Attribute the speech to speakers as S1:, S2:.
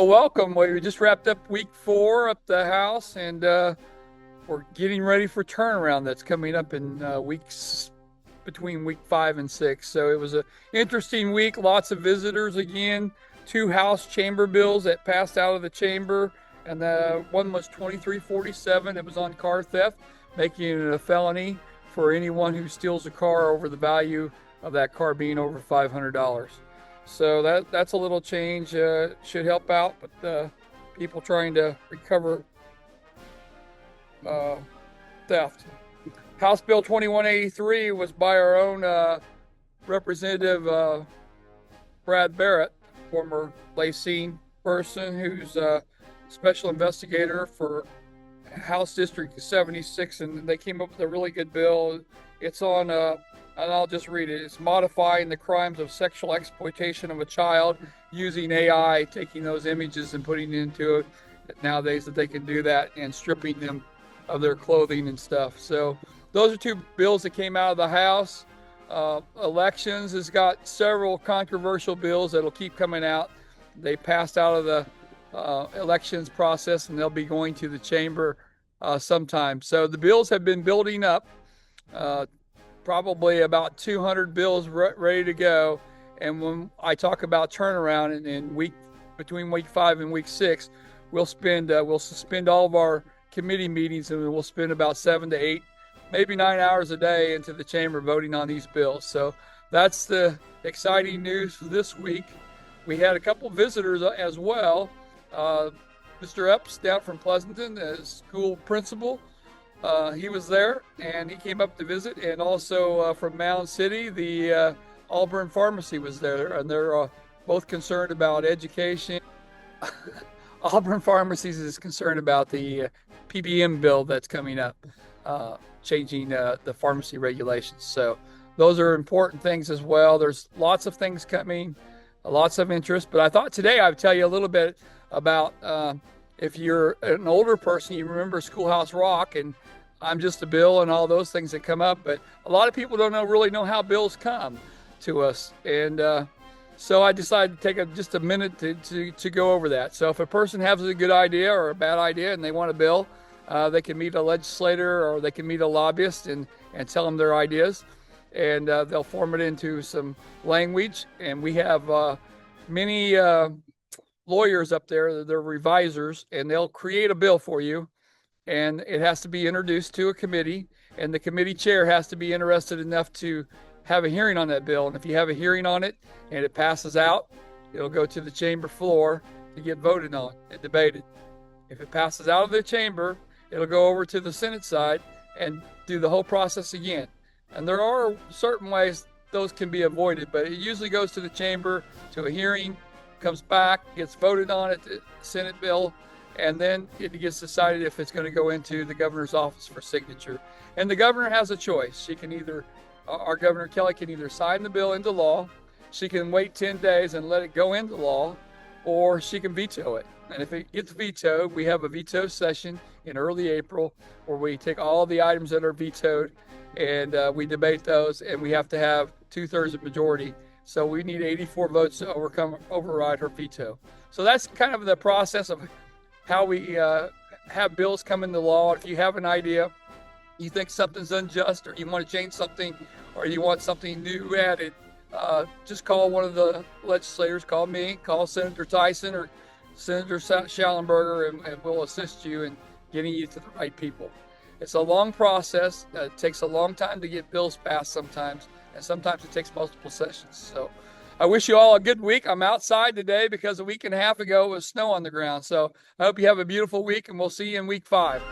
S1: Well, welcome. We just wrapped up week 4 up the house, and we're getting ready for turnaround that's coming up in weeks between week 5 and 6. So it was an interesting week. Lots of visitors again. 2 House chamber bills that passed out of the chamber, and the one was 2347. It was on car theft, making it a felony for anyone who steals a car over the value of that car being over $500. So that's a little change. Should help out with people trying to recover uh, theft. House Bill 2183 was by our own Representative Brad Barrett, former Lacine person who's a special investigator for House District 76, and they came up with a really good bill. It's on, and I'll just read it. It's modifying the crimes of sexual exploitation of a child using AI, taking those images and putting it into it nowadays that they can do that, and stripping them of their clothing and stuff. So those are 2 bills that came out of the House. Elections has got several controversial bills that'll keep coming out. They passed out of the elections process, and they'll be going to the chamber sometime. So the bills have been building up, probably about 200 bills ready to go. And when I talk about turnaround in between week 5 and week 6, we'll suspend all of our committee meetings, and we'll spend about 7 to 8, maybe 9 hours a day into the chamber voting on these bills. So that's the exciting news for this week. We had a couple visitors as well. Mr. Epps down from Pleasanton, the school principal, he was there, and he came up to visit. And also from Mound City, the Auburn Pharmacy was there, and they're both concerned about education. Auburn Pharmacies is concerned about the PBM bill that's coming up, changing the pharmacy regulations. So those are important things as well. There's lots of things coming, lots of interest. But I thought today I would tell you a little bit about if you're an older person, you remember Schoolhouse Rock and I'm Just a Bill and all those things that come up. But a lot of people don't really know how bills come to us. And so I decided to take just a minute to go over that. So if a person has a good idea or a bad idea and they want a bill, they can meet a legislator or they can meet a lobbyist and tell them their ideas. And they'll form it into some language. And we have many lawyers up there, they're revisers, and they'll create a bill for you. And it has to be introduced to a committee. And the committee chair has to be interested enough to have a hearing on that bill. And if you have a hearing on it and it passes out, it'll go to the chamber floor to get voted on and debated. If it passes out of the chamber, it'll go over to the Senate side and do the whole process again. And there are certain ways those can be avoided, but it usually goes to the chamber, to a hearing, comes back, gets voted on at the Senate bill, and then it gets decided if it's going to go into the governor's office for signature. And the governor has a choice. Our Governor Kelly can either sign the bill into law, she can wait 10 days and let it go into law, or she can veto it. And if it gets vetoed, we have a veto session in early April where we take all the items that are vetoed and we debate those, and we have to have 2/3 of majority. So we need 84 votes to override her veto. So that's kind of the process of how we have bills come into law. If you have an idea, you think something's unjust, or you want to change something, or you want something new added, just call one of the legislators, call me, call Senator Tyson or Senator Schallenberger, and we'll assist you in getting you to the right people. It's a long process. It takes a long time to get bills passed sometimes, and sometimes it takes multiple sessions. So I wish you all a good week. I'm outside today because a week and a half ago it was snow on the ground. So I hope you have a beautiful week, and we'll see you in week 5.